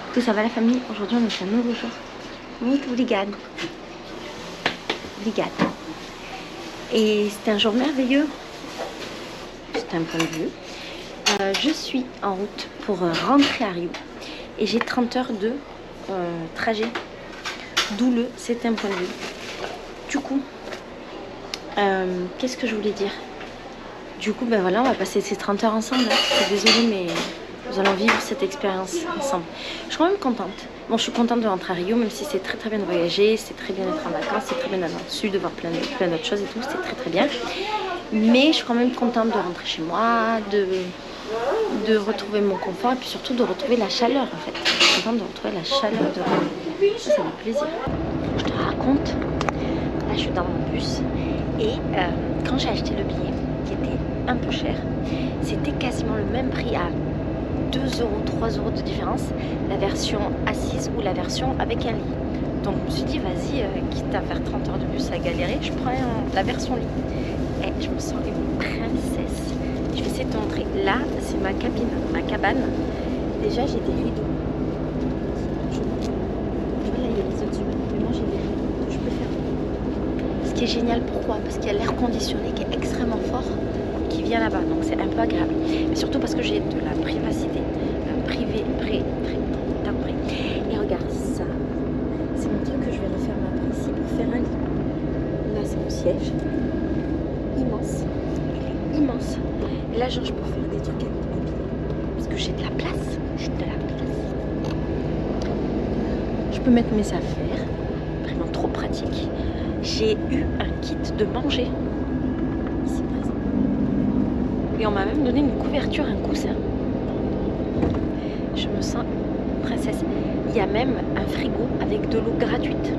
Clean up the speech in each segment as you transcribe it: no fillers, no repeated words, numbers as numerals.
coucou, ça va la famille? Aujourd'hui on est un nouveau jour. Muito obrigado. Obrigado. Et c'est un jour merveilleux. C'est un point de vue. Je suis en route pour rentrer à Rio. Et j'ai 30 heures de trajet. D'où le c'est un point de vue. Du coup, qu'est-ce que je voulais dire? Du coup, ben voilà, on va passer ces 30 heures ensemble. Hein. Désolée, mais nous allons vivre cette expérience ensemble. Je suis quand même contente. Bon, je suis contente de rentrer à Rio, même si c'est très bien de voyager, c'est très bien d'être en vacances, c'est très bien d'aller dans le sud, de voir plein d'autres choses et tout, c'est très bien. Mais je suis quand même contente de rentrer chez moi, de retrouver mon confort et puis surtout de retrouver la chaleur en fait. Je suis contente de retrouver la chaleur de Rio. Ça fait plaisir. Je te raconte, là je suis dans mon bus et quand j'ai acheté le billet, qui était un peu cher, c'était quasiment le même prix à 2 €, 3 € de différence, la version assise ou la version avec un lit. Donc je me suis dit, vas-y, quitte à faire 30 heures de bus à galérer, je prends la version lit. Et je me sens une princesse. Je vais essayer de te montrer. Là, c'est ma cabine, ma cabane. Déjà, j'ai des rideaux. Tu vois, là, il y a les autres humains, mais moi, j'ai des rideaux. Je peux faire. Ce qui est génial, pourquoi? Parce qu'il y a l'air conditionné qui est extrêmement fort, qui vient là-bas. Donc, c'est un peu agréable. Mais surtout parce que j'ai de la privacité. Privé, très près. Et regarde ça. C'est mon truc que je vais refermer après ici pour faire un lit. Là, c'est mon siège. Immense. Il est immense. Et là, genre, je peux faire des trucs avec mon billet. Parce que j'ai de la place. Je peux mettre mes affaires. Vraiment trop pratique. J'ai eu un kit de manger. Ici présent. Et on m'a même donné une couverture, un coussin. Je me sens princesse. Il y a même un frigo avec de l'eau gratuite.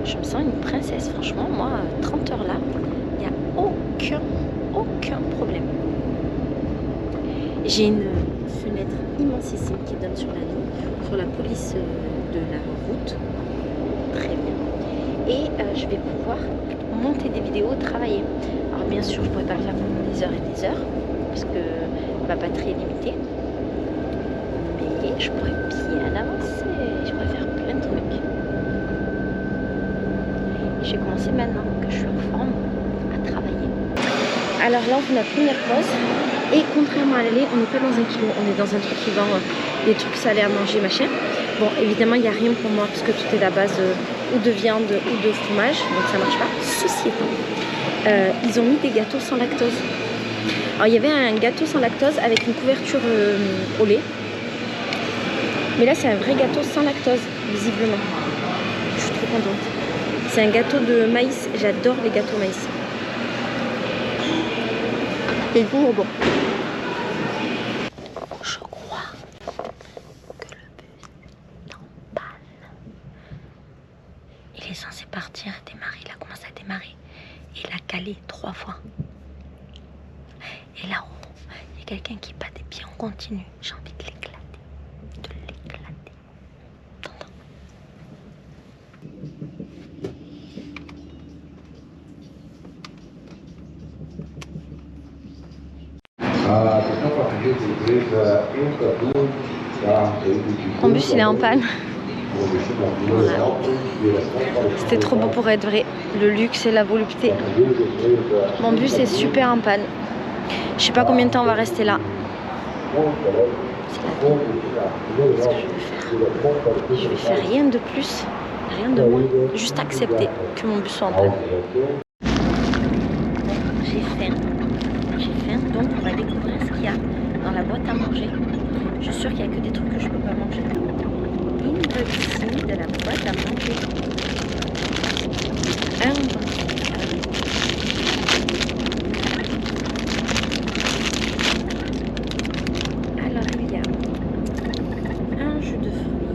Je me sens une princesse. Franchement, moi, 30 heures là, il n'y a aucun problème. J'ai une fenêtre immensissime qui donne sur la ligne, sur la police de la route. Très bien. Et je vais pouvoir monter des vidéos, travailler. Alors bien sûr, je ne pourrais pas le faire pendant des heures et des heures, parce que ma batterie est limitée. Mais je pourrais bien avancer. Je pourrais faire plein de trucs. Et je vais commencer maintenant que je suis en forme à travailler. Alors là, on fait notre première pause. Et contrairement à l'aller, on n'est pas dans un kilo. On est dans un truc qui vend des trucs salés à manger, machin. Bon, évidemment, il n'y a rien pour moi parce que tout est à base ou de viande ou de fromage. Donc ça marche pas. Ceci étant, ils ont mis des gâteaux sans lactose. Alors, il y avait un gâteau sans lactose avec une couverture au lait. Mais là, c'est un vrai gâteau sans lactose, visiblement. Je suis trop contente. C'est un gâteau de maïs. J'adore les gâteaux maïs. Et bon. Je crois que le bus est en panne. Il est censé partir, démarrer. Il a commencé à démarrer. Il a calé 3 fois. Et là-haut, il y a quelqu'un qui bat des pieds en continu. J'ai envie de l'éclater. T'entends? Mon bus il est en panne. Voilà. C'était trop beau pour être vrai. Le luxe et la volupté. Mon bus est super en panne. Je sais pas combien de temps on va rester là. C'est la vie. Qu'est-ce que je vais faire? Je vais faire rien de plus, rien de moins. Juste accepter que mon bus soit en panne. J'ai faim. Donc on va découvrir ce qu'il y a dans la boîte à manger. Je suis sûre qu'il n'y a que des trucs que je peux pas manger. Unboxing de la boîte à manger. Alors il y a un jus de fruits,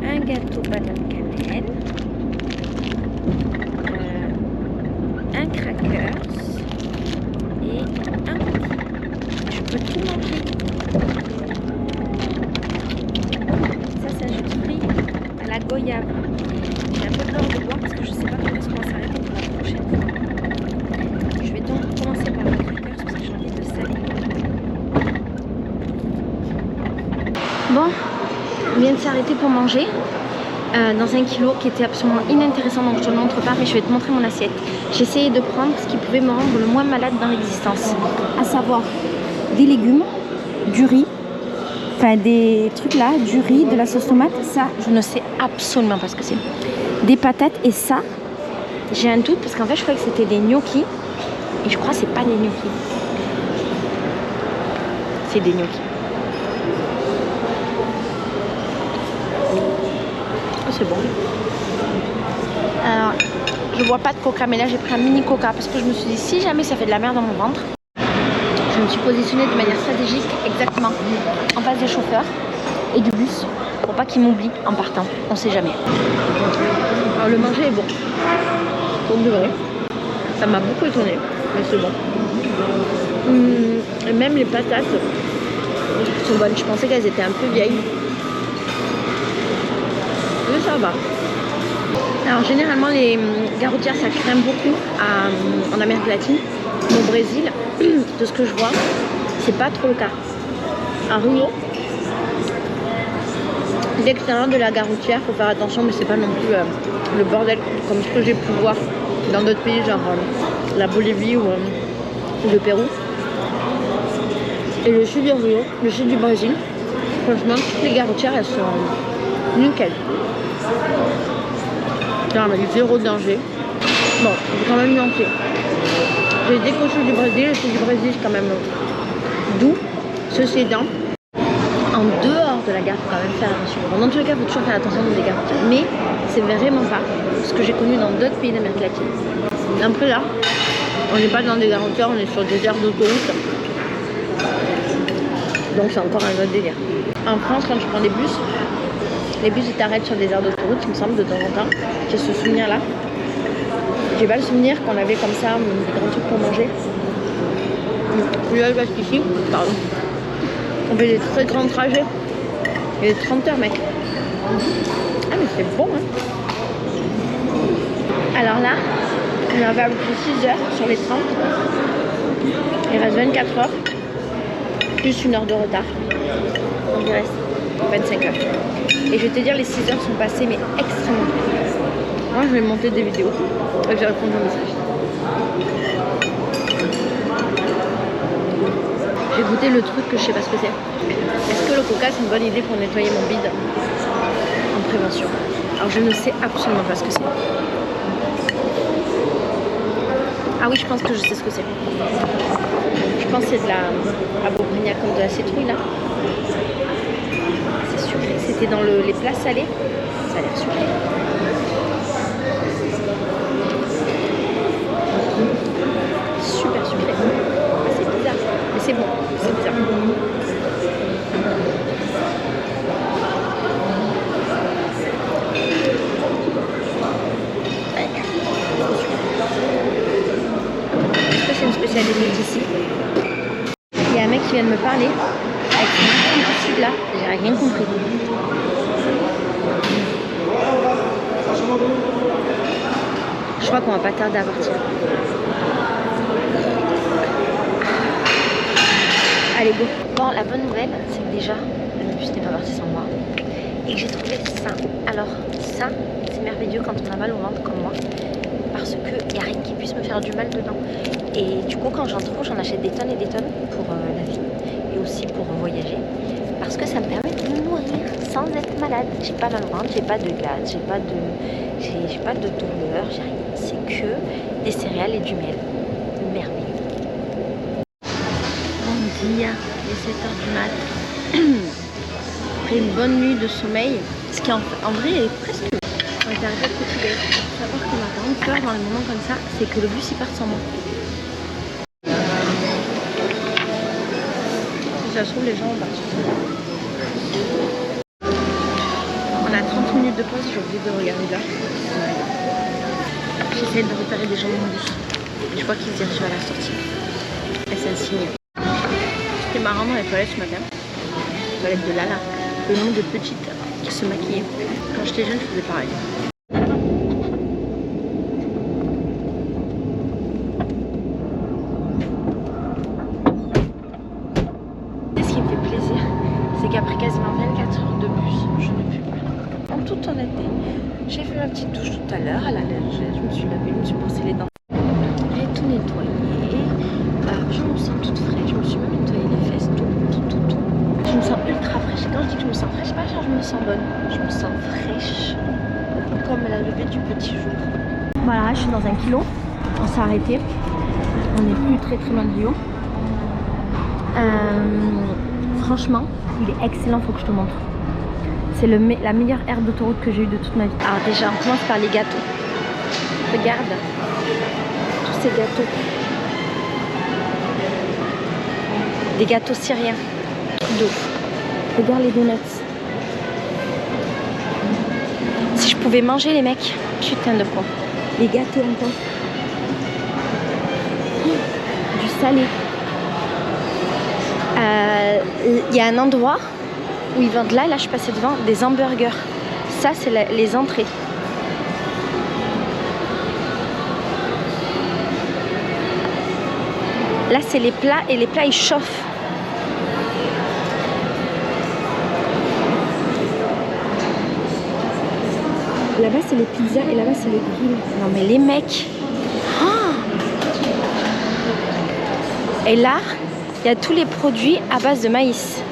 un gâteau banane cannelle, un crackers et un cookie. Je peux tout manger. Ça, c'est un jus de fruits à la goyave. J'ai un peu peur de boire parce que je sais pas quand est-ce qu'on va s'arrêter pour la prochaine fois. Je vais donc commencer par le crackers parce que j'ai envie de saler. Bon, on vient de s'arrêter pour manger dans un kilo qui était absolument inintéressant, donc je te le montre pas, mais je vais te montrer mon assiette. J'ai essayé de prendre ce qui pouvait me rendre le moins malade dans l'existence, à savoir des légumes, du riz, enfin des trucs là, du riz, de la sauce tomate, ça je ne sais absolument pas ce que c'est. Des patates et ça, j'ai un doute parce qu'en fait je croyais que c'était des gnocchis et je crois que c'est pas des gnocchis. C'est des gnocchis. Oh, c'est bon. Alors, je bois pas de coca, mais là j'ai pris un mini coca parce que je me suis dit si jamais ça fait de la merde dans mon ventre, je me suis positionnée de manière stratégique exactement en face des chauffeurs et du bus pour pas qu'ils m'oublient en partant. On sait jamais. Alors le manger est bon. Pour de vrai. Ça m'a beaucoup étonnée, mais c'est bon. Et même les patates sont bonnes. Je pensais qu'elles étaient un peu vieilles. Mais ça va. Alors généralement les garrotières ça crème beaucoup en Amérique latine. Mais au Brésil, de ce que je vois, c'est pas trop le cas. À Rio, l'extérieur de la garrotière, faut faire attention, mais c'est pas non plus le bordel comme ce que j'ai pu voir dans d'autres pays, genre la Bolivie ou le Pérou. Et le sud du Rio, le sud du Brésil, franchement, toutes les garrotières, elles sont nickel. Genre, avec zéro danger. Bon, j'ai quand même nuancé. J'ai dit qu'au sud du Brésil, le sud du Brésil, c'est quand même doux. Ceci étant, en dehors de la gare, il faut quand même faire attention. Bon, dans tous les cas, il faut toujours faire attention dans des garrotières. Mais c'est vraiment pas ce que j'ai connu dans d'autres pays d'Amérique latine. Après là, on n'est pas dans des garrotières, on est sur des aires d'autoroute. Donc c'est encore un autre délire. En France, quand je prends des bus, les bus ils t'arrêtent sur des aires d'autoroute, il me semble, de temps en temps. J'ai ce souvenir là. J'ai pas le souvenir qu'on avait comme ça des grands trucs pour manger. Là, parce qu'ici, pardon, on fait des très grands trajets. Il y a des 30 heures, mec. Ah, mais c'est bon, hein. Alors là, on avait à peu près 6 heures sur les 30. Il reste 24 heures. Plus 1 heure de retard. Donc il reste 25 heures. Et je vais te dire, les 6 heures sont passées, mais extrêmement vite. Moi, je vais monter des vidéos. Donc j'ai répondu au message. J'ai goûté le truc que je sais pas ce que c'est. Est-ce que le coca c'est une bonne idée pour nettoyer mon bide en prévention? Alors je ne sais absolument pas ce que c'est. Ah oui, je pense que je sais ce que c'est. Je pense que c'est de la abobrignac comme de la citrouille là. C'est sucré. C'était dans les plats salés. Ça a l'air sucré. Super sucré. Ah, c'est bizarre. Mais c'est bon. C'est bizarre. Est-ce que c'est une spécialité d'ici? Il y a un mec qui vient de me parler avec son petit là, j'ai rien compris. Je crois qu'on va pas tarder à partir. Allez, go. Bon, la bonne nouvelle, c'est que déjà, le bus n'est pas parti sans moi. Et que j'ai trouvé ça. Alors, ça, c'est merveilleux quand on a mal au ventre comme moi. Parce qu'il n'y a rien qui puisse me faire du mal dedans. Et du coup, quand j'en trouve, j'en achète des tonnes et des tonnes pour la vie. Et aussi pour voyager. Parce que ça me permet de me nourrir sans être malade. J'ai pas mal au ventre, j'ai pas de gaz, j'ai pas de douleur, j'ai rien. C'est que des céréales et du miel. Merveilleux. Bon dia, il est 7h du mat. Après une bonne nuit de sommeil, ce qui en vrai est presque... On est arrivé à Côte d'Ivoire. Il faut savoir qu'on a vraiment peur dans les moments comme ça, c'est que le bus il parte sans moi. Si ça se trouve, les gens ont parti. On a 30 minutes de pause, j'ai oublié de regarder là. J'essaie de repérer des gens dans le bus. Je crois qu'ils se dirigent à la sortie. Et c'est un signe. C'était marrant dans les toilettes ce matin. Les toilettes de Lala. Le nombre de petites qui se maquillaient. Quand j'étais jeune, je faisais pareil. Ce qui me fait plaisir, c'est qu'après quasiment 24 heures de bus, je ne peux plus. En toute honnêteté, j'ai fait ma petite douche tout à l'heure à la lingette, je me suis lavée, je me suis brossé les dents. J'ai tout nettoyé, je me sens toute fraîche, je me suis même nettoyé les fesses, tout. Je me sens ultra fraîche. Et quand je dis que je me sens fraîche, pas genre je me sens bonne, je me sens fraîche, comme la levée du petit jour. Voilà, je suis dans 1 kilo, on s'est arrêté, on n'est plus très loin de Rio. Franchement, il est excellent, faut que je te montre. C'est la meilleure aire d'autoroute que j'ai eue de toute ma vie. Alors déjà, on commence par les gâteaux. Regarde, tous ces gâteaux. Des gâteaux syriens. De ouf. Regarde les donuts. Si je pouvais manger les mecs, putain de con. Les gâteaux encore. Du salé. Il y a un endroit où ils vendent là je suis passée devant, des hamburgers. Ça, c'est les entrées. Là, c'est les plats et les plats, ils chauffent. Là-bas, c'est les pizzas et là-bas, c'est les grilles. Non, mais les mecs. Oh, et là, il y a tous les produits à base de maïs.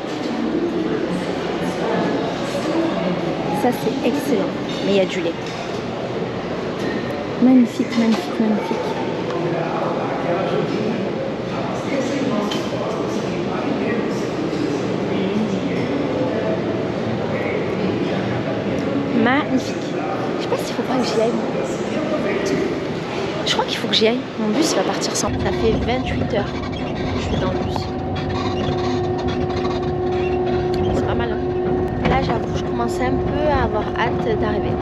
Ça, c'est excellent. Mais il y a du lait. Magnifique, magnifique, magnifique. Magnifique. Je sais pas s'il faut pas que j'y aille. Je crois qu'il faut que j'y aille. Mon bus il va partir sans. Ça fait 28 heures que je suis dans le bus. C'est pas mal. Hein. Là, j'avoue, je commençais un peu à avoir hâte d'arriver.